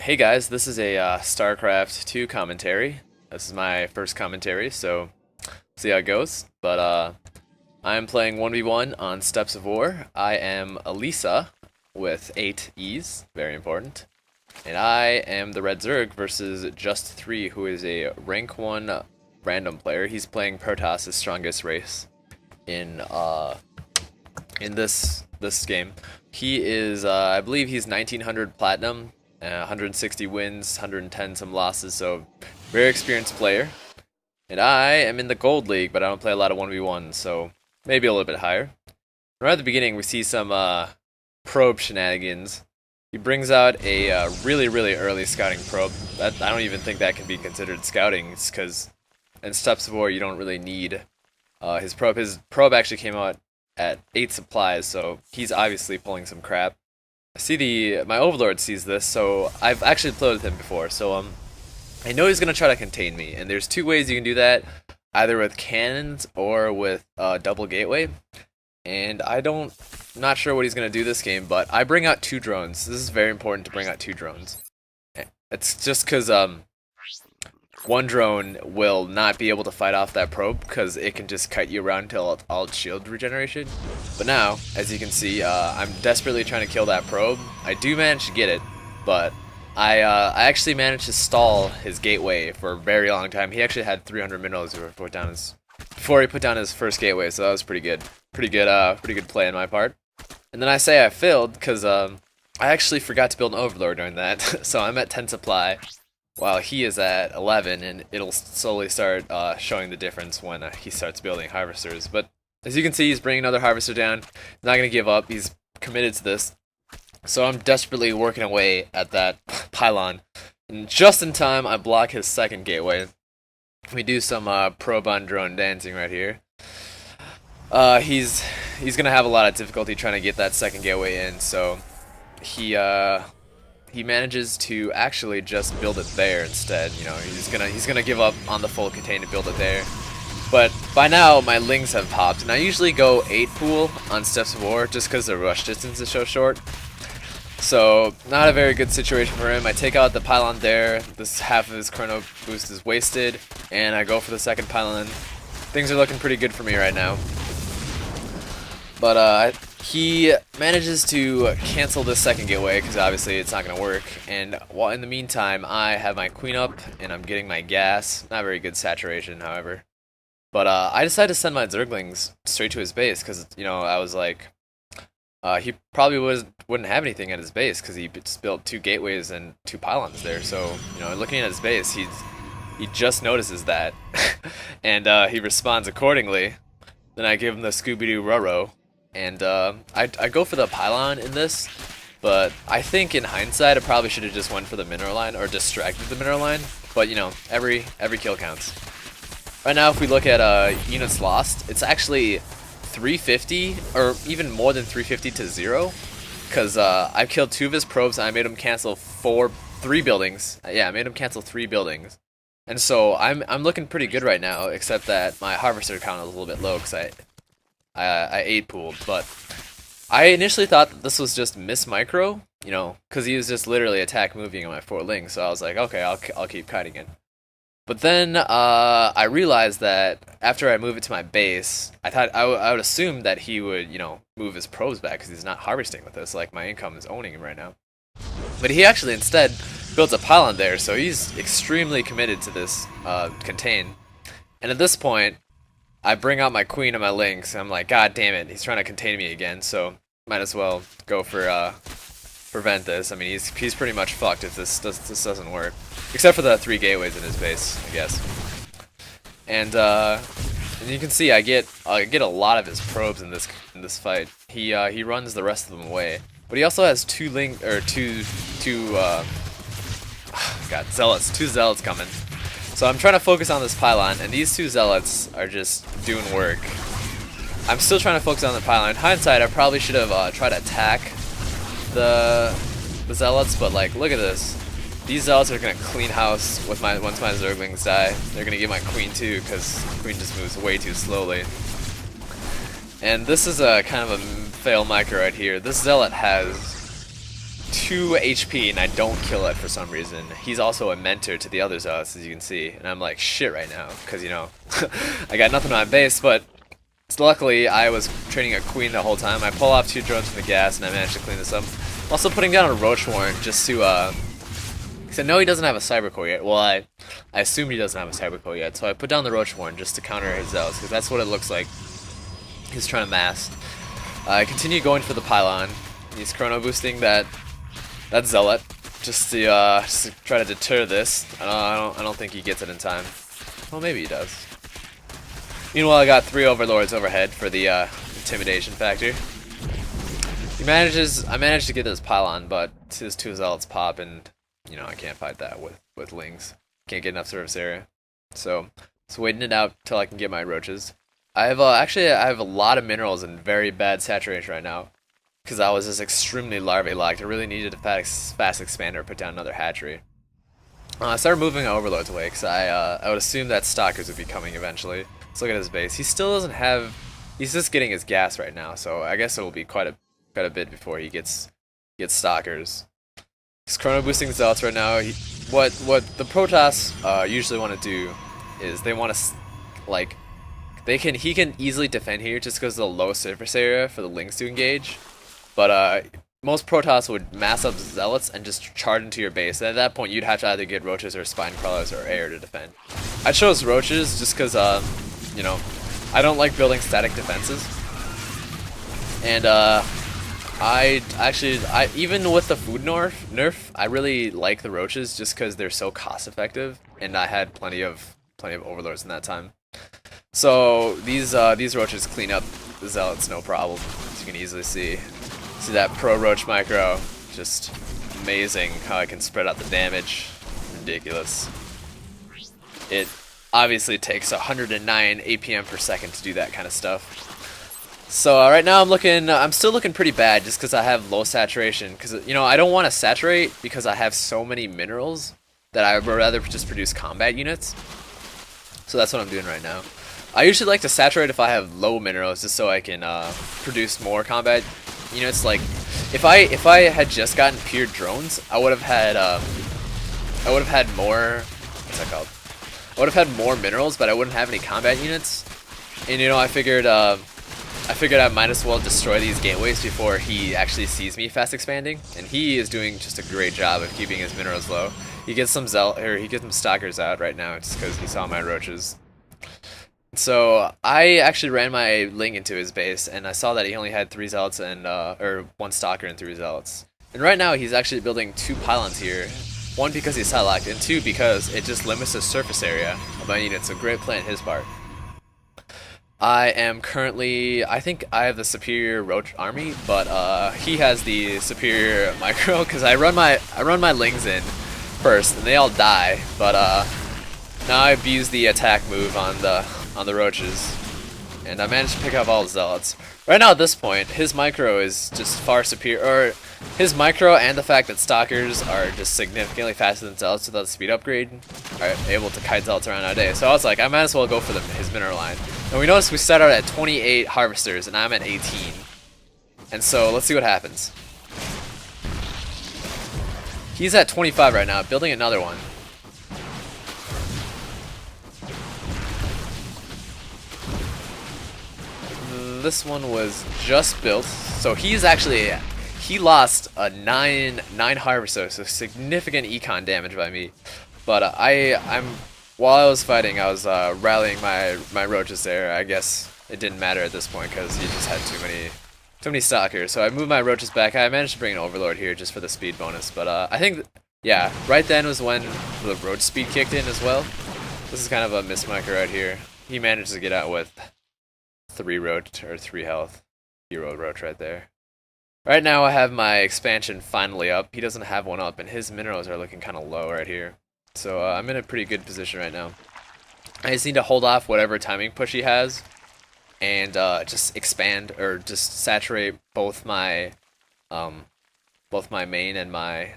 Hey guys, this is a Starcraft 2 commentary. This is my first commentary, so see how it goes. But I'm playing 1v1 on Steps of War. I am ALEEEEEEESA with 8 E's, very important. And I am the Red Zerg versus JustThree, who is a rank 1 random player. He's playing Protoss, his strongest race in this game. He is I believe he's 1900 platinum. 160 wins, 110 some losses, so very experienced player. And I am in the gold league, but I don't play a lot of 1v1, so maybe a little bit higher. Right at the beginning, we see some probe shenanigans. He brings out a really early scouting probe. I don't even think that can be considered scouting, because in Steps of War you don't really need his probe. His probe actually came out at 8 supplies, so he's obviously pulling some crap. I see my overlord sees this, so I've actually played with him before, so I know he's gonna try to contain me, and there's two ways you can do that, either with cannons or with double gateway. And not sure what he's gonna do this game, but I bring out 2 drones. This is very important to bring out 2 drones. It's just because one drone will not be able to fight off that probe because it can just kite you around until all its shield regeneration. But now, as you can see, I'm desperately trying to kill that probe. I do manage to get it, but I actually managed to stall his gateway for a very long time. He actually had 300 minerals before he put down his first gateway, so that was pretty good. Pretty good play on my part. And then I say I failed because I actually forgot to build an overlord during that, so I'm at 10 supply. While he is at 11, and it'll slowly start showing the difference when he starts building harvesters. But as you can see, he's bringing another harvester down. He's not going to give up. He's committed to this. So I'm desperately working away at that pylon. And just in time, I block his second gateway. We do some probe on drone dancing right here. He's going to have a lot of difficulty trying to get that second gateway in, so he manages to actually just build it there instead. You know, he's gonna give up on the full contain to build it there. But by now my lings have popped, and I usually go 8 pool on Steps of War just because the rush distance is so short. So not a very good situation for him. I take out the pylon there. This half of his chrono boost is wasted, and I go for the second pylon. Things are looking pretty good for me right now. But he manages to cancel this second gateway because obviously it's not going to work. And while in the meantime, I have my queen up and I'm getting my gas. Not very good saturation, however. But I decided to send my Zerglings straight to his base because, you know, I was like, he probably wouldn't have anything at his base because he just built 2 gateways and 2 pylons there. So, you know, looking at his base, he just notices that, and he responds accordingly. Then I give him the Scooby-Doo Roro. And I go for the pylon in this, but I think in hindsight I probably should have just went for the mineral line or distracted the mineral line. But you know, every kill counts. Right now, if we look at units lost, it's actually 350 or even more than 350 to 0, because I killed 2 of his probes and I made him cancel 3 buildings. Yeah, I made him cancel 3 buildings. And so I'm looking pretty good right now, except that my harvester count is a little bit low because I 8 pooled, but I initially thought that this was just miss micro, you know, because he was just literally attack moving on my 4 lings, so I was like, okay, I'll keep kiting it. But then I realized that after I move it to my base, I thought I would assume that he would, you know, move his probes back because he's not harvesting with this, like my income is owning him right now. But he actually instead builds a pylon there, so he's extremely committed to this contain. And at this point, I bring out my queen and my links, and I'm like, God damn it, he's trying to contain me again, so might as well go for prevent this. I mean, he's pretty much fucked if this doesn't work, except for the 3 gateways in his base, I guess. And you can see I get a lot of his probes in this fight. He runs the rest of them away, but he also has 2 zealots coming. So I'm trying to focus on this pylon, and these 2 zealots are just doing work. I'm still trying to focus on the pylon. In hindsight, I probably should have tried to attack the zealots, but like, look at this. These zealots are gonna clean house with once my Zerglings die. They're gonna get my queen too, because queen just moves way too slowly. And this is a kind of a fail micro right here. This zealot has 2 HP and I don't kill it for some reason. He's also a mentor to the other zealots, as you can see, and I'm like shit right now because you know I got nothing on base. But luckily I was training a queen the whole time. I pull off 2 drones from the gas and I managed to clean this up. I'm also putting down a roach warren just to because I know he doesn't have a cyber core yet. Well, I assume he doesn't have a cyber core yet, so I put down the roach warren just to counter his zealots because that's what it looks like. He's trying to mass. I continue going for the pylon. He's chrono boosting that zealot just to try to deter this. I don't think he gets it in time. Well, maybe he does. Meanwhile, I got 3 overlords overhead for the intimidation factor. I managed to get this pylon, but his 2 zealots pop, and you know I can't fight that with lings. Can't get enough surface area. So waiting it out till I can get my roaches. I have a lot of minerals in very bad saturation right now because I was just extremely larvae locked. I really needed a fast expander, put down another hatchery. I started moving my overlords away because I would assume that stalkers would be coming eventually. Let's look at his base. He still doesn't have. He's just getting his gas right now, so I guess it will be quite a bit before he gets stalkers. He's chrono boosting zealots right now. What the Protoss usually want to do is they want to like. He can easily defend here just because of the low surface area for the lings to engage. But most Protoss would mass up zealots and just charge into your base. And at that point, you'd have to either get roaches or spine crawlers or air to defend. I chose roaches just because, you know, I don't like building static defenses. And I even with the food nerf, I really like the roaches just because they're so cost effective. And I had plenty of overlords in that time. So these roaches clean up the zealots no problem, as you can easily see. See that pro roach micro, just amazing how I can spread out the damage. Ridiculous. It obviously takes 109 APM per second to do that kind of stuff. So right now I'm still looking pretty bad just because I have low saturation. Because you know I don't want to saturate because I have so many minerals that I would rather just produce combat units. So that's what I'm doing right now. I usually like to saturate if I have low minerals just so I can produce more combat units. Like if I had just gotten pure drones, I would have had more. What's that called? I would have had more minerals, but I wouldn't have any combat units. And you know, I figured I might as well destroy these gateways before he actually sees me fast expanding. And he is doing just a great job of keeping his minerals low. He gets some he gets some stalkers out right now just because he saw my roaches. So I actually ran my ling into his base, and I saw that he only had 3 zealots and or 1 stalker and 3 zealots. And right now he's actually building 2 pylons here. 1 because he's side locked, and 2 because it just limits the surface area of my units. A great play on his part. I am currently, I think I have the superior roach army, but he has the superior micro because I run my lings in first, and they all die. But now I abuse the attack move on the roaches, and I managed to pick up all the zealots. Right now at this point, his micro is just far superior, or his micro and the fact that stalkers are just significantly faster than zealots without the speed upgrade are able to kite zealots around nowadays. So I was like, I might as well go for his mineral line. And we noticed we start out at 28 harvesters, and I'm at 18. And so let's see what happens. He's at 25 right now, building another one. This one was just built, so he lost a 9 harvesters, so significant econ damage by me. But while I was fighting, I was rallying my roaches there. I guess it didn't matter at this point because he just had too many stalkers. So I moved my roaches back. I managed to bring an overlord here just for the speed bonus. But I think, yeah, right then was when the roach speed kicked in as well. This is kind of a mismicro right here. He managed to get out with 3 roach or 3 health. Hero roach right there. Right now I have my expansion finally up. He doesn't have one up, and his minerals are looking kind of low right here. So I'm in a pretty good position right now. I just need to hold off whatever timing push he has, and just expand or just saturate both my main and my